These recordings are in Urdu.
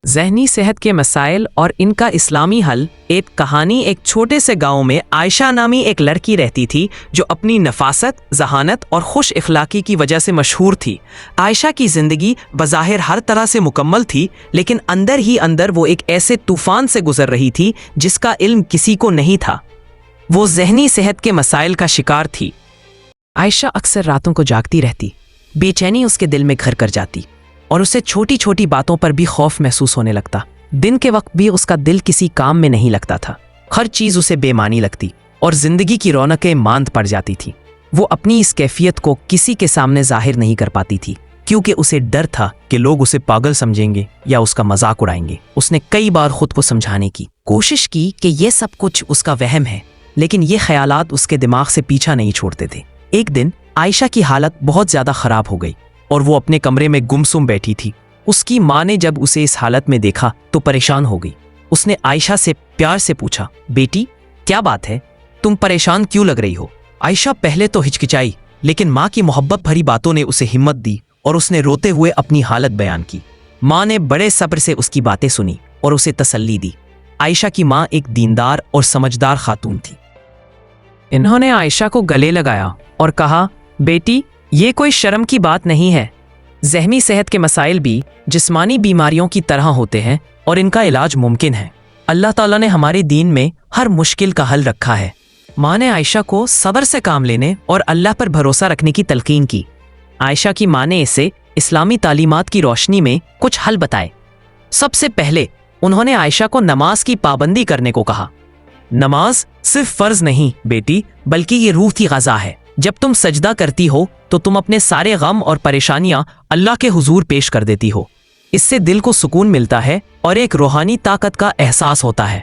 ذہنی صحت کے مسائل اور ان کا اسلامی حل۔ ایک کہانی۔ ایک چھوٹے سے گاؤں میں عائشہ نامی ایک لڑکی رہتی تھی جو اپنی نفاست، ذہانت اور خوش اخلاقی کی وجہ سے مشہور تھی۔ عائشہ کی زندگی بظاہر ہر طرح سے مکمل تھی، لیکن اندر ہی اندر وہ ایک ایسے طوفان سے گزر رہی تھی جس کا علم کسی کو نہیں تھا۔ وہ ذہنی صحت کے مسائل کا شکار تھی۔ عائشہ اکثر راتوں کو جاگتی رہتی، بے چینی اس کے دل میں گھر کر جاتی اور اسے چھوٹی چھوٹی باتوں پر بھی خوف محسوس ہونے لگتا۔ دن کے وقت بھی اس کا دل کسی کام میں نہیں لگتا تھا، ہر چیز اسے بے معنی لگتی اور زندگی کی رونقیں ماند پڑ جاتی تھی۔ وہ اپنی اس کیفیت کو کسی کے سامنے ظاہر نہیں کر پاتی تھی کیونکہ اسے ڈر تھا کہ لوگ اسے پاگل سمجھیں گے یا اس کا مذاق اڑائیں گے۔ اس نے کئی بار خود کو سمجھانے کی کوشش کی کہ یہ سب کچھ اس کا وہم ہے، لیکن یہ خیالات اس کے دماغ سے پیچھا نہیں چھوڑتے تھے۔ ایک دن عائشہ کی حالت بہت زیادہ خراب ہو گئی اور وہ اپنے کمرے میں گمسم بیٹھی تھی۔ اس کی ماں نے جب اسے اس حالت میں دیکھا تو پریشان ہو گئی۔ اس نے عائشہ سے پیار سے پوچھا، بیٹی کیا بات ہے، تم پریشان کیوں لگ رہی ہو؟ عائشہ پہلے تو ہچکچائی، لیکن ماں کی محبت بھری باتوں نے اسے ہمت دی اور اس نے روتے ہوئے اپنی حالت بیان کی۔ ماں نے بڑے صبر سے اس کی باتیں سنی اور اسے تسلی دی۔ عائشہ کی ماں ایک دیندار اور سمجھدار خاتون تھی۔ انہوں نے عائشہ کو گلے لگایا اور کہا، بیٹی یہ کوئی شرم کی بات نہیں ہے۔ ذہنی صحت کے مسائل بھی جسمانی بیماریوں کی طرح ہوتے ہیں اور ان کا علاج ممکن ہے۔ اللہ تعالیٰ نے ہمارے دین میں ہر مشکل کا حل رکھا ہے۔ ماں نے عائشہ کو صبر سے کام لینے اور اللہ پر بھروسہ رکھنے کی تلقین کی۔ عائشہ کی ماں نے اسے اسلامی تعلیمات کی روشنی میں کچھ حل بتائے۔ سب سے پہلے انہوں نے عائشہ کو نماز کی پابندی کرنے کو کہا۔ نماز صرف فرض نہیں بیٹی، بلکہ یہ روح کی غذا ہے۔ جب تم سجدہ کرتی ہو تو تم اپنے سارے غم اور پریشانیاں اللہ کے حضور پیش کر دیتی ہو۔ اس سے دل کو سکون ملتا ہے اور ایک روحانی طاقت کا احساس ہوتا ہے۔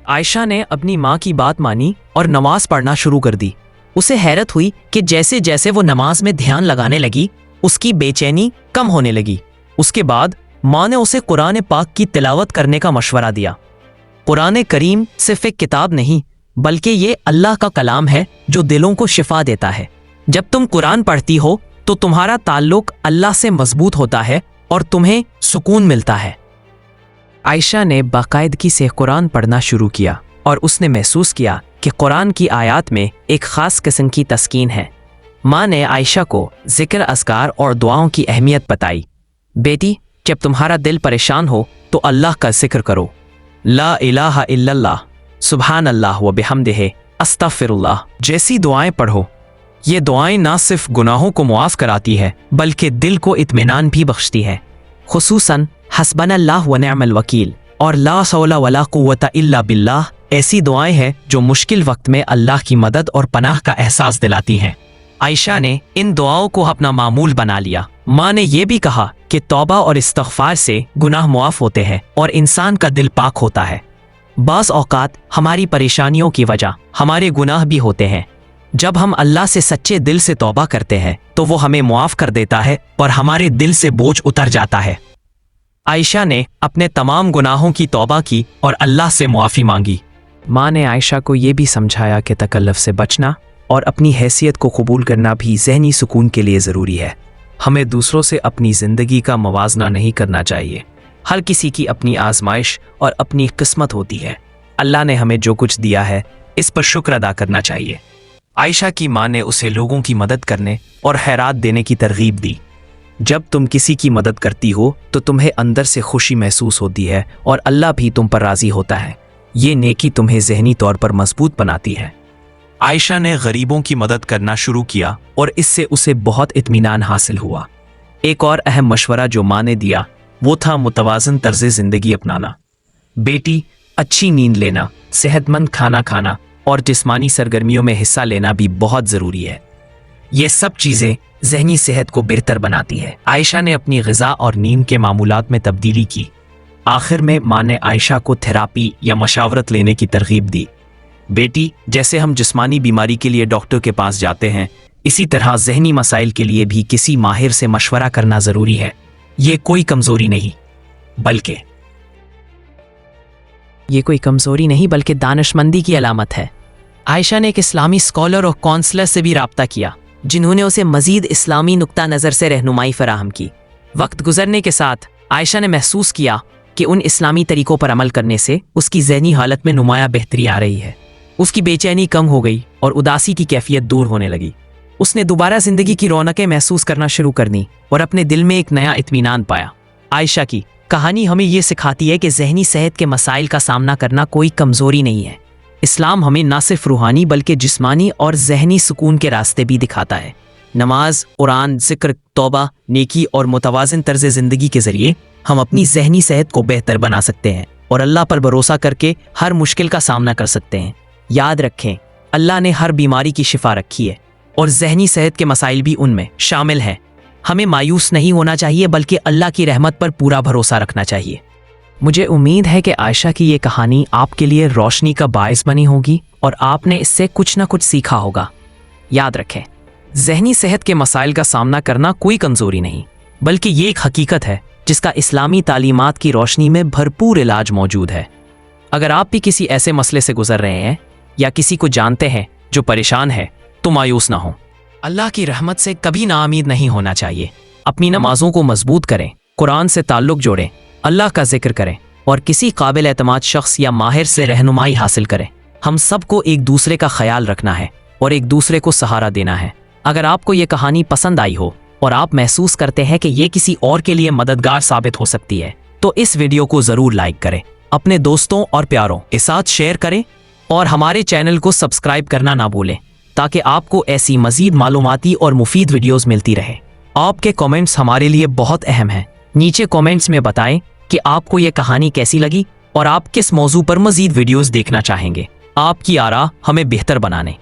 عائشہ نے اپنی ماں کی بات مانی اور نماز پڑھنا شروع کر دی۔ اسے حیرت ہوئی کہ جیسے جیسے وہ نماز میں دھیان لگانے لگی، اس کی بے چینی کم ہونے لگی۔ اس کے بعد ماں نے اسے قرآن پاک کی تلاوت کرنے کا مشورہ دیا۔ قرآن کریم صرف ایک کتاب نہیں، بلکہ یہ اللہ کا کلام ہے جو دلوں کو شفا دیتا ہے۔ جب تم قرآن پڑھتی ہو تو تمہارا تعلق اللہ سے مضبوط ہوتا ہے اور تمہیں سکون ملتا ہے۔ عائشہ نے باقاعدگی سے قرآن پڑھنا شروع کیا اور اس نے محسوس کیا کہ قرآن کی آیات میں ایک خاص قسم کی تسکین ہے۔ ماں نے عائشہ کو ذکر، اذکار اور دعاؤں کی اہمیت بتائی۔ بیٹی جب تمہارا دل پریشان ہو تو اللہ کا ذکر کرو، لا الہ الا اللہ، سبحان اللہ و بحمدہ، استغفر اللہ جیسی دعائیں پڑھو۔ یہ دعائیں نہ صرف گناہوں کو معاف کراتی ہے بلکہ دل کو اطمینان بھی بخشتی ہے، خصوصاً حسبنا اللہ و نعم الوکیل اور لا حول ولا قوت الا باللہ ایسی دعائیں ہیں جو مشکل وقت میں اللہ کی مدد اور پناہ کا احساس دلاتی ہیں۔ عائشہ نے ان دعاؤں کو اپنا معمول بنا لیا۔ ماں نے یہ بھی کہا کہ توبہ اور استغفار سے گناہ معاف ہوتے ہیں اور انسان کا دل پاک ہوتا ہے۔ بعض اوقات ہماری پریشانیوں کی وجہ ہمارے گناہ بھی ہوتے ہیں۔ جب ہم اللہ سے سچے دل سے توبہ کرتے ہیں تو وہ ہمیں معاف کر دیتا ہے اور ہمارے دل سے بوجھ اتر جاتا ہے۔ عائشہ نے اپنے تمام گناہوں کی توبہ کی اور اللہ سے معافی مانگی۔ ماں نے عائشہ کو یہ بھی سمجھایا کہ تکلف سے بچنا اور اپنی حیثیت کو قبول کرنا بھی ذہنی سکون کے لیے ضروری ہے۔ ہمیں دوسروں سے اپنی زندگی کا موازنہ نہیں کرنا چاہیے۔ ہر کسی کی اپنی آزمائش اور اپنی قسمت ہوتی ہے۔ اللہ نے ہمیں جو کچھ دیا ہے اس پر شکر ادا کرنا چاہیے۔ عائشہ کی ماں نے اسے لوگوں کی مدد کرنے اور خیرات دینے کی ترغیب دی۔ جب تم کسی کی مدد کرتی ہو تو تمہیں اندر سے خوشی محسوس ہوتی ہے اور اللہ بھی تم پر راضی ہوتا ہے۔ یہ نیکی تمہیں ذہنی طور پر مضبوط بناتی ہے۔ عائشہ نے غریبوں کی مدد کرنا شروع کیا اور اس سے اسے بہت اطمینان حاصل ہوا۔ ایک اور اہم مشورہ جو ماں نے دیا وہ تھا متوازن طرز زندگی اپنانا۔ بیٹی اچھی نیند لینا، صحت مند کھانا کھانا اور جسمانی سرگرمیوں میں حصہ لینا بھی بہت ضروری ہے۔ یہ سب چیزیں ذہنی صحت کو بہتر بناتی ہے۔ عائشہ نے اپنی غذا اور نیند کے معمولات میں تبدیلی کی۔ آخر میں ماں نے عائشہ کو تھراپی یا مشاورت لینے کی ترغیب دی۔ بیٹی جیسے ہم جسمانی بیماری کے لیے ڈاکٹر کے پاس جاتے ہیں، اسی طرح ذہنی مسائل کے لیے بھی کسی ماہر سے مشورہ کرنا ضروری ہے۔ یہ کوئی کمزوری نہیں بلکہ دانش مندی کی علامت ہے۔ عائشہ نے ایک اسلامی اسکالر اور کونسلر سے بھی رابطہ کیا جنہوں نے اسے مزید اسلامی نقطہ نظر سے رہنمائی فراہم کی۔ وقت گزرنے کے ساتھ عائشہ نے محسوس کیا کہ ان اسلامی طریقوں پر عمل کرنے سے اس کی ذہنی حالت میں نمایاں بہتری آ رہی ہے۔ اس کی بے چینی کم ہو گئی اور اداسی کی کیفیت دور ہونے لگی۔ اس نے دوبارہ زندگی کی رونقیں محسوس کرنا شروع کر دیں اور اپنے دل میں ایک نیا اطمینان پایا۔ عائشہ کی کہانی ہمیں یہ سکھاتی ہے کہ ذہنی صحت کے مسائل کا سامنا کرنا کوئی کمزوری نہیں ہے۔ اسلام ہمیں نہ صرف روحانی بلکہ جسمانی اور ذہنی سکون کے راستے بھی دکھاتا ہے۔ نماز، قرآن، ذکر، توبہ، نیکی اور متوازن طرز زندگی کے ذریعے ہم اپنی ذہنی صحت کو بہتر بنا سکتے ہیں اور اللہ پر بھروسہ کر کے ہر مشکل کا سامنا کر سکتے ہیں۔ یاد رکھیں، اللہ نے ہر بیماری کی شفا رکھی ہے اور ذہنی صحت کے مسائل بھی ان میں شامل ہیں۔ ہمیں مایوس نہیں ہونا چاہیے بلکہ اللہ کی رحمت پر پورا بھروسہ رکھنا چاہیے۔ مجھے امید ہے کہ عائشہ کی یہ کہانی آپ کے لیے روشنی کا باعث بنی ہوگی اور آپ نے اس سے کچھ نہ کچھ سیکھا ہوگا۔ یاد رکھیں، ذہنی صحت کے مسائل کا سامنا کرنا کوئی کمزوری نہیں بلکہ یہ ایک حقیقت ہے جس کا اسلامی تعلیمات کی روشنی میں بھرپور علاج موجود ہے۔ اگر آپ بھی کسی ایسے مسئلے سے گزر رہے ہیں یا کسی کو جانتے ہیں جو پریشان ہے تو مایوس نہ ہوں۔ اللہ کی رحمت سے کبھی ناامید نہیں ہونا چاہیے۔ اپنی نمازوں کو مضبوط کریں، قرآن سے تعلق جوڑیں، اللہ کا ذکر کریں اور کسی قابل اعتماد شخص یا ماہر سے رہنمائی حاصل کریں۔ ہم سب کو ایک دوسرے کا خیال رکھنا ہے اور ایک دوسرے کو سہارا دینا ہے۔ اگر آپ کو یہ کہانی پسند آئی ہو اور آپ محسوس کرتے ہیں کہ یہ کسی اور کے لیے مددگار ثابت ہو سکتی ہے تو اس ویڈیو کو ضرور لائک کریں، اپنے دوستوں اور پیاروں کے ساتھ شیئر کریں اور ہمارے چینل کو سبسکرائب کرنا نہ بھولیں تاکہ آپ کو ایسی مزید معلوماتی اور مفید ویڈیوز ملتی رہے۔ آپ کے کامنٹس ہمارے لیے بہت اہم ہیں۔ نیچے کامنٹس میں بتائیں کہ آپ کو یہ کہانی کیسی لگی اور آپ کس موضوع پر مزید ویڈیوز دیکھنا چاہیں گے۔ آپ کی آراء ہمیں بہتر بنانے